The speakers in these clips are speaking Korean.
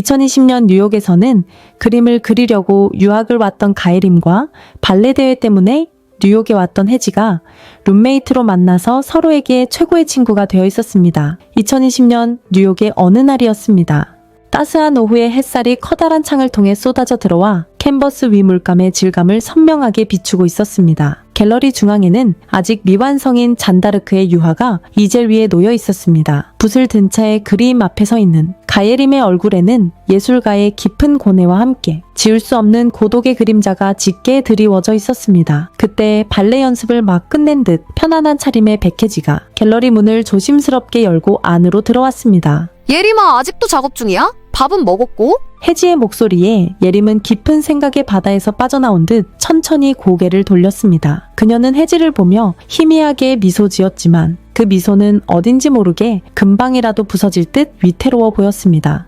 2020년 뉴욕에서는 그림을 그리려고 유학을 왔던 가예림과 발레 대회 때문에 뉴욕에 왔던 혜지가 룸메이트로 만나서 서로에게 최고의 친구가 되어 있었습니다. 2020년 뉴욕의 어느 날이었습니다. 따스한 오후의 햇살이 커다란 창을 통해 쏟아져 들어와 캔버스 위 물감의 질감을 선명하게 비추고 있었습니다. 갤러리 중앙에는 아직 미완성인 잔다르크의 유화가 이젤 위에 놓여 있었습니다. 붓을 든 채 그림 앞에 서 있는 가예림의 얼굴에는 예술가의 깊은 고뇌와 함께 지울 수 없는 고독의 그림자가 짙게 드리워져 있었습니다. 그때 발레 연습을 막 끝낸 듯 편안한 차림의 백혜지가 갤러리 문을 조심스럽게 열고 안으로 들어왔습니다. 예림아, 아직도 작업 중이야? 밥은 먹었고? 혜지의 목소리에 예림은 깊은 생각의 바다에서 빠져나온 듯 천천히 고개를 돌렸습니다. 그녀는 혜지를 보며 희미하게 미소 지었지만 그 미소는 어딘지 모르게 금방이라도 부서질 듯 위태로워 보였습니다.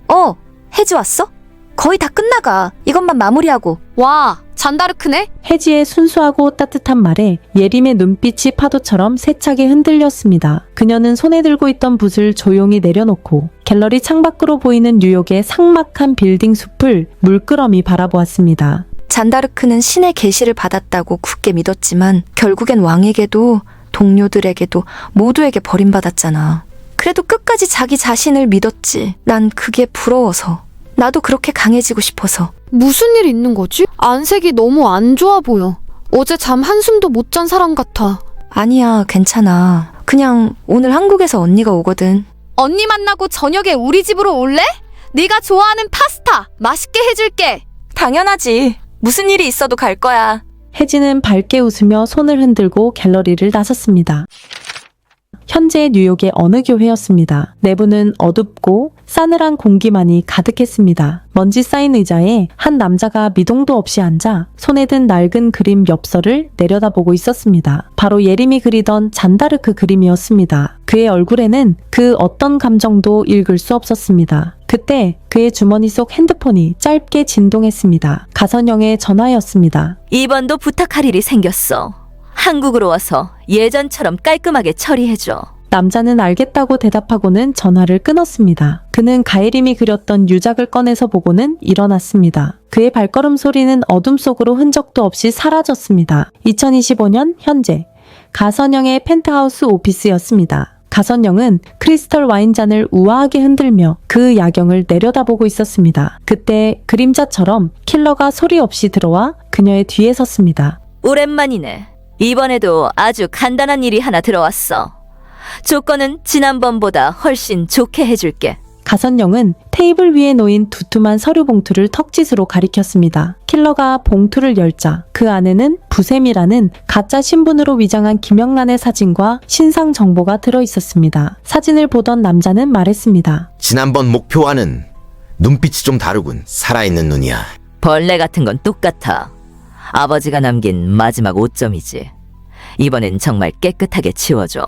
혜지 왔어? 거의 다 끝나가. 이것만 마무리하고. 와, 잔다르크네? 혜지의 순수하고 따뜻한 말에 예림의 눈빛이 파도처럼 세차게 흔들렸습니다. 그녀는 손에 들고 있던 붓을 조용히 내려놓고 갤러리 창밖으로 보이는 뉴욕의 삭막한 빌딩 숲을 물끄러미 바라보았습니다. 잔다르크는 신의 계시를 받았다고 굳게 믿었지만 결국엔 왕에게도 동료들에게도 모두에게 버림받았잖아. 그래도 끝까지 자기 자신을 믿었지. 난 그게 부러워서. 나도 그렇게 강해지고 싶어서. 무슨 일 있는 거지? 안색이 너무 안 좋아 보여. 어제 잠 한숨도 못 잔 사람 같아. 아니야, 괜찮아. 그냥 오늘 한국에서 언니가 오거든. 언니 만나고 저녁에 우리 집으로 올래? 네가 좋아하는 파스타 맛있게 해줄게. 당연하지. 무슨 일이 있어도 갈 거야. 혜지는 밝게 웃으며 손을 흔들고 갤러리를 나섰습니다. 현재 뉴욕의 어느 교회였습니다. 내부는 어둡고 싸늘한 공기만이 가득했습니다. 먼지 쌓인 의자에 한 남자가 미동도 없이 앉아 손에 든 낡은 그림 엽서를 내려다보고 있었습니다. 바로 예림이 그리던 잔다르크 그림이었습니다. 그의 얼굴에는 그 어떤 감정도 읽을 수 없었습니다. 그때 그의 주머니 속 핸드폰이 짧게 진동했습니다. 가선영의 전화였습니다. 이번도 부탁할 일이 생겼어. 한국으로 와서 예전처럼 깔끔하게 처리해줘. 남자는 알겠다고 대답하고는 전화를 끊었습니다. 그는 가예림이 그렸던 유작을 꺼내서 보고는 일어났습니다. 그의 발걸음 소리는 어둠 속으로 흔적도 없이 사라졌습니다. 2025년 현재 가선영의 펜트하우스 오피스였습니다. 가선영은 크리스털 와인잔을 우아하게 흔들며 그 야경을 내려다보고 있었습니다. 그때 그림자처럼 킬러가 소리 없이 들어와 그녀의 뒤에 섰습니다. 오랜만이네. 이번에도 아주 간단한 일이 하나 들어왔어. 조건은 지난번보다 훨씬 좋게 해줄게. 가선영은 테이블 위에 놓인 두툼한 서류 봉투를 턱짓으로 가리켰습니다. 킬러가 봉투를 열자 그 안에는 부셈이라는 가짜 신분으로 위장한 김영란의 사진과 신상 정보가 들어있었습니다. 사진을 보던 남자는 말했습니다. 지난번 목표와는 눈빛이 좀 다르군. 살아있는 눈이야. 벌레 같은 건 똑같아. 아버지가 남긴 마지막 오점이지. 이번엔 정말 깨끗하게 치워줘.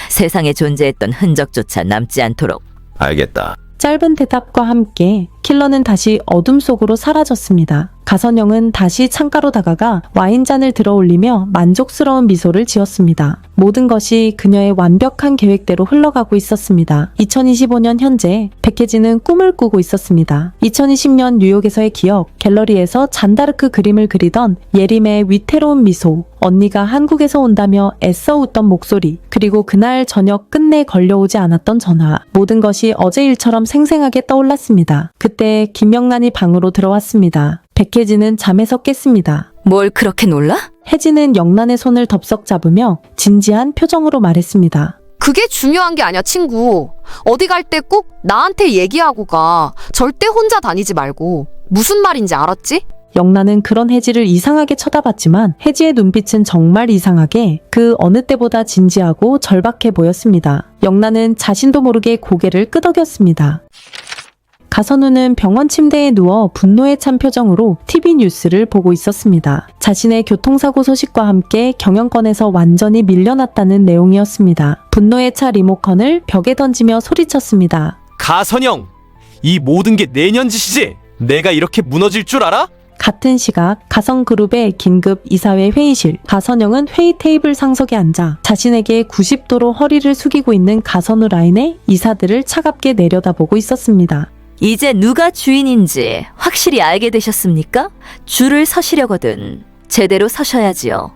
세상에 존재했던 흔적조차 남지 않도록. 알겠다. 짧은 대답과 함께 킬러는 다시 어둠 속으로 사라졌습니다. 가선영은 다시 창가로 다가가 와인잔을 들어 올리며 만족스러운 미소를 지었습니다. 모든 것이 그녀의 완벽한 계획대로 흘러가고 있었습니다. 2025년 현재 백혜지는 꿈을 꾸고 있었습니다. 2020년 뉴욕에서의 기억, 갤러리에서 잔다르크 그림을 그리던 예림의 위태로운 미소, 언니가 한국에서 온다며 애써 웃던 목소리, 그리고 그날 저녁 끝내 걸려오지 않았던 전화, 모든 것이 어제 일처럼 생생하게 떠올랐습니다. 그때 김영란이 방으로 들어왔습니다. 백혜지는 잠에서 깼습니다. 뭘 그렇게 놀라? 혜지는 영란의 손을 덥석 잡으며 진지한 표정으로 말했습니다. 그게 중요한 게 아니야, 친구. 어디 갈 때 꼭 나한테 얘기하고 가. 절대 혼자 다니지 말고. 무슨 말인지 알았지? 영란은 그런 혜지를 이상하게 쳐다봤지만 혜지의 눈빛은 정말 이상하게 그 어느 때보다 진지하고 절박해 보였습니다. 영란은 자신도 모르게 고개를 끄덕였습니다. 가선우는 병원 침대에 누워 분노에 찬 표정으로 TV 뉴스를 보고 있었습니다. 자신의 교통사고 소식과 함께 경영권에서 완전히 밀려났다는 내용이었습니다. 분노에 차 리모컨을 벽에 던지며 소리쳤습니다. 가선영! 이 모든 게 내년 짓이지? 내가 이렇게 무너질 줄 알아? 같은 시각 가성그룹의 긴급 이사회 회의실, 가선영은 회의 테이블 상석에 앉아 자신에게 90도로 허리를 숙이고 있는 가선우 라인의 이사들을 차갑게 내려다보고 있었습니다. 이제 누가 주인인지 확실히 알게 되셨습니까? 줄을 서시려거든 제대로 서셔야지요.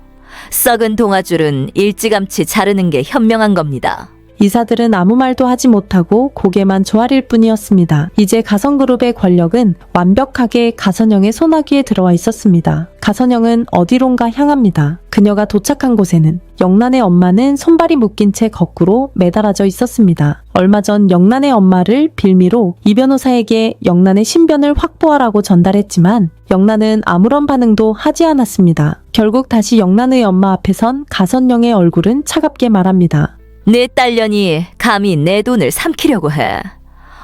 썩은 동아줄은 일찌감치 자르는 게 현명한 겁니다. 이사들은 아무 말도 하지 못하고 고개만 조아릴 뿐이었습니다. 이제 가선그룹의 권력은 완벽하게 가선영의 손아귀에 들어와 있었습니다. 가선영은 어디론가 향합니다. 그녀가 도착한 곳에는 영란의 엄마는 손발이 묶인 채 거꾸로 매달아져 있었습니다. 얼마 전 영란의 엄마를 빌미로 이 변호사에게 영란의 신변을 확보하라고 전달했지만 영란은 아무런 반응도 하지 않았습니다. 결국 다시 영란의 엄마 앞에 선 가선영의 얼굴은 차갑게 말합니다. 내 딸년이 감히 내 돈을 삼키려고 해.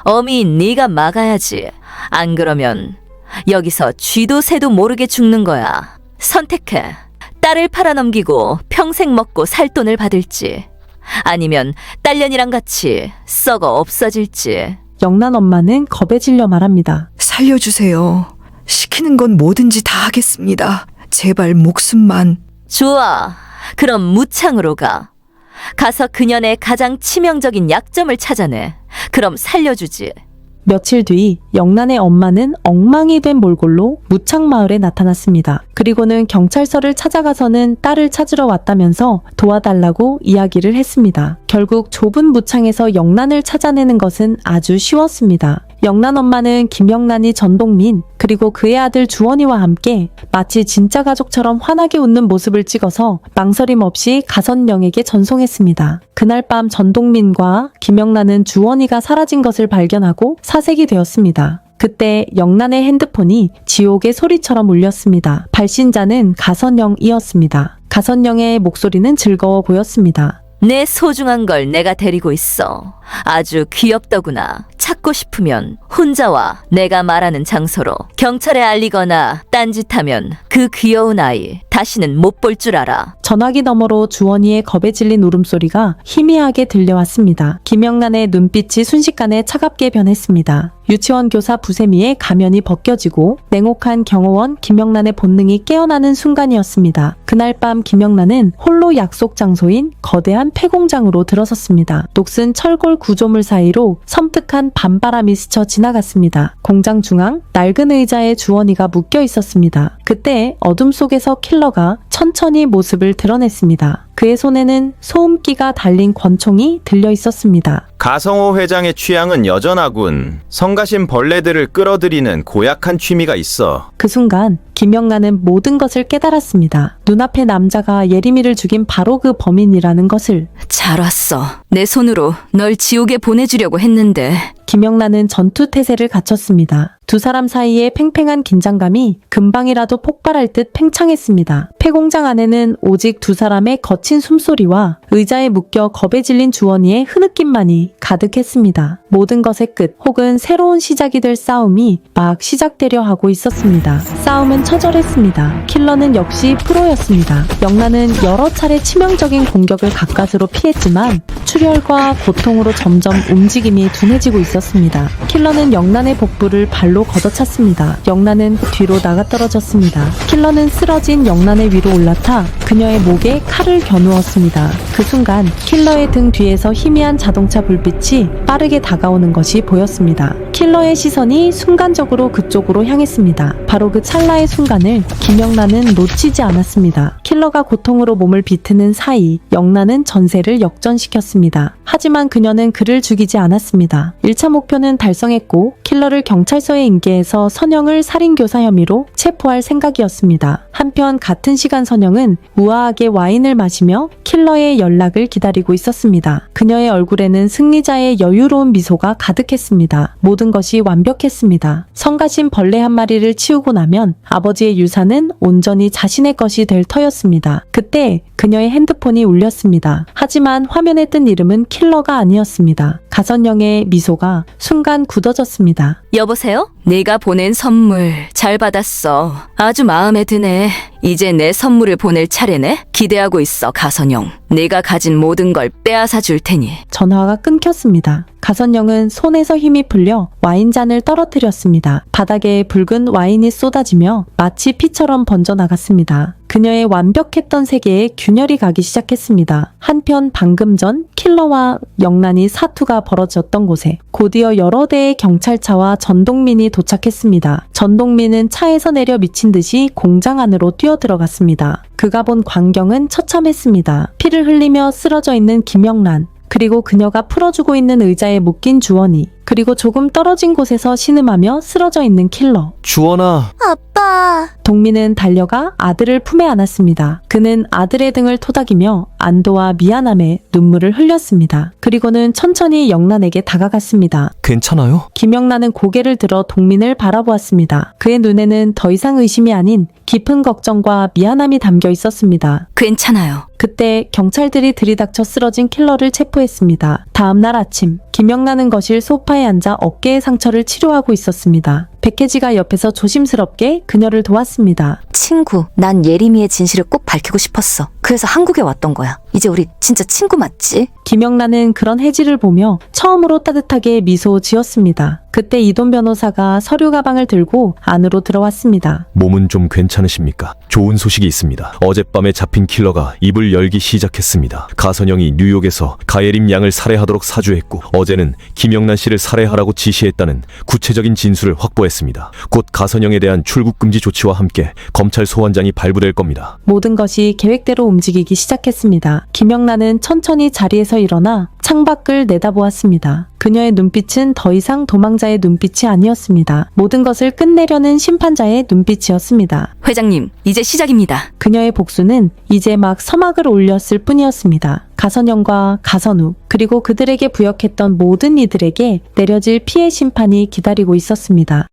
어미인 네가 막아야지. 안 그러면 여기서 쥐도 새도 모르게 죽는 거야. 선택해. 딸을 팔아넘기고 평생 먹고 살 돈을 받을지 아니면 딸년이랑 같이 썩어 없어질지. 영란 엄마는 겁에 질려 말합니다. 살려주세요. 시키는 건 뭐든지 다 하겠습니다. 제발 목숨만. 좋아. 그럼 무창으로 가. 가서 그년의 가장 치명적인 약점을 찾아내. 그럼 살려주지. 며칠 뒤 영란의 엄마는 엉망이 된 몰골로 무창마을에 나타났습니다. 그리고는 경찰서를 찾아가서는 딸을 찾으러 왔다면서 도와달라고 이야기를 했습니다. 결국 좁은 무창에서 영란을 찾아내는 것은 아주 쉬웠습니다. 영란 엄마는 김영란이 전동민 그리고 그의 아들 주원이와 함께 마치 진짜 가족처럼 환하게 웃는 모습을 찍어서 망설임 없이 가선영에게 전송했습니다. 그날 밤 전동민과 김영란은 주원이가 사라진 것을 발견하고 사색이 되었습니다. 그때 영란의 핸드폰이 지옥의 소리처럼 울렸습니다. 발신자는 가선영이었습니다. 가선영의 목소리는 즐거워 보였습니다. 내 소중한 걸 내가 데리고 있어. 아주 귀엽더구나. 찾고 싶으면 혼자 와. 내가 말하는 장소로. 경찰에 알리거나 딴짓하면 그 귀여운 아이 다시는 못 볼 줄 알아. 전화기 너머로 주원이의 겁에 질린 울음소리가 희미하게 들려왔습니다. 김영란의 눈빛이 순식간에 차갑게 변했습니다. 유치원 교사 부세미의 가면이 벗겨지고 냉혹한 경호원 김영란의 본능이 깨어나는 순간이었습니다. 그날 밤 김영란은 홀로 약속 장소인 거대한 폐공장으로 들어섰습니다. 녹슨 철골 구조물 사이로 섬뜩한 밤바람이 스쳐 지나갔습니다. 공장 중앙 낡은 의자에 주원이가 묶여 있었습니다. 그때 어둠 속에서 킬러가 천천히 모습을 드러냈습니다. 그의 손에는 소음기가 달린 권총이 들려 있었습니다. 가성호 회장의 취향은 여전하군. 성가신 벌레들을 끌어들이는 고약한 취미가 있어. 그 순간 김영란은 모든 것을 깨달았습니다. 눈앞의 남자가 예림이를 죽인 바로 그 범인이라는 것을. 잘 왔어. 내 손으로 널 지옥에 보내주려고 했는데. 김영란은 전투 태세를 갖췄습니다. 두 사람 사이의 팽팽한 긴장감이 금방이라도 폭발할 듯 팽창했습니다. 폐공장 안에는 오직 두 사람의 거친 숨소리와 의자에 묶여 겁에 질린 주원이의 흐느낌만이 가득했습니다. 모든 것의 끝 혹은 새로운 시작이 될 싸움이 막 시작되려 하고 있었습니다. 싸움은 처절했습니다. 킬러는 역시 프로였습니다. 영란은 여러 차례 치명적인 공격을 가까스로 피했지만 출혈과 고통으로 점점 움직임이 둔해지고 있었습니다. 킬러는 영란의 복부를 발로 걷어찼습니다. 영란은 뒤로 나가떨어졌습니다. 킬러는 쓰러진 영란의 위로 올라타 그녀의 목에 칼을 겨누었습니다. 그 순간 킬러의 등 뒤에서 희미한 자동차 불빛이 빠르게 다가오는 것이 보였습니다. 킬러의 시선이 순간적으로 그쪽으로 향했습니다. 바로 그 찰나의 순간을 김영란은 놓치지 않았습니다. 킬러가 고통으로 몸을 비트는 사이 영란은 전세를 역전시켰습니다. 하지만 그녀는 그를 죽이지 않았습니다. 1차 목표는 달성했고 킬러를 경찰서에 인계해서 선영을 살인교사 혐의로 체포할 생각이었습니다. 한편 같은 시간 선영은 우아하게 와인을 마시며 킬러의 연락을 기다리고 있었습니다. 그녀의 얼굴에는 승리자의 여유로운 미소가 가득했습니다. 모든 것이 완벽했습니다. 성가신 벌레 한 마리를 치우고 나면 아버지의 유산은 온전히 자신의 것이 될 터였습니다. 그때 그녀의 핸드폰이 울렸습니다. 하지만 화면에 뜬 이름은 킬러가 아니었습니다. 가선영의 미소가 순간 굳어졌습니다. 여보세요? 네가 보낸 선물 잘 받았어. 아주 마음에 드네. 이제 내 선물을 보낼 차례네. 기대하고 있어, 가선영. 네가 가진 모든 걸 빼앗아 줄 테니. 전화가 끊겼습니다. 가선영은 손에서 힘이 풀려 와인잔을 떨어뜨렸습니다. 바닥에 붉은 와인이 쏟아지며 마치 피처럼 번져나갔습니다. 그녀의 완벽했던 세계에 균열이 가기 시작했습니다. 한편 방금 전 킬러와 영란이 사투가 벌어졌던 곳에 곧이어 여러 대의 경찰차와 전동민이 도착했습니다. 전동민은 차에서 내려 미친 듯이 공장 안으로 뛰어들어갔습니다. 그가 본 광경은 처참했습니다. 피를 흘리며 쓰러져 있는 김영란, 그리고 그녀가 풀어주고 있는 의자에 묶인 주원이, 그리고 조금 떨어진 곳에서 신음하며 쓰러져 있는 킬러. 주원아, 아빠. 동민은 달려가 아들을 품에 안았습니다. 그는 아들의 등을 토닥이며 안도와 미안함에 눈물을 흘렸습니다. 그리고는 천천히 영란에게 다가갔습니다. 괜찮아요? 김영란은 고개를 들어 동민을 바라보았습니다. 그의 눈에는 더 이상 의심이 아닌 깊은 걱정과 미안함이 담겨 있었습니다. 괜찮아요. 그때 경찰들이 들이닥쳐 쓰러진 킬러를 체포했습니다. 다음날 아침, 김영란은 거실 소파에 앉아 어깨의 상처를 치료하고 있었습니다. 백혜지가 옆에서 조심스럽게 그녀를 도왔습니다. 친구, 난 예림이의 진실을 꼭 밝히고 싶었어. 그래서 한국에 왔던 거야. 이제 우리 진짜 친구 맞지? 김영란은 그런 혜지를 보며 처음으로 따뜻하게 미소 지었습니다. 그때 이돈 변호사가 서류 가방을 들고 안으로 들어왔습니다. 몸은 좀 괜찮으십니까? 좋은 소식이 있습니다. 어젯밤에 잡힌 킬러가 입을 열기 시작했습니다. 가선영이 뉴욕에서 가예림 양을 살해하도록 사주했고 어제는 김영란 씨를 살해하라고 지시했다는 구체적인 진술을 확보했습니다. 곧 가선영에 대한 출국 금지 조치와 함께 검찰 소환장이 발부될 겁니다. 모든 것이 계획대로 움직이기 시작했습니다. 김영란은 천천히 자리에서 일어나 창밖을 내다보았습니다. 그녀의 눈빛은 더 이상 도망자의 눈빛이 아니었습니다. 모든 것을 끝내려는 심판자의 눈빛이었습니다. 회장님, 이제 시작입니다. 그녀의 복수는 이제 막 서막을 올렸을 뿐이었습니다. 가선영과 가선우, 그리고 그들에게 부역했던 모든 이들에게 내려질 피해 심판이 기다리고 있었습니다.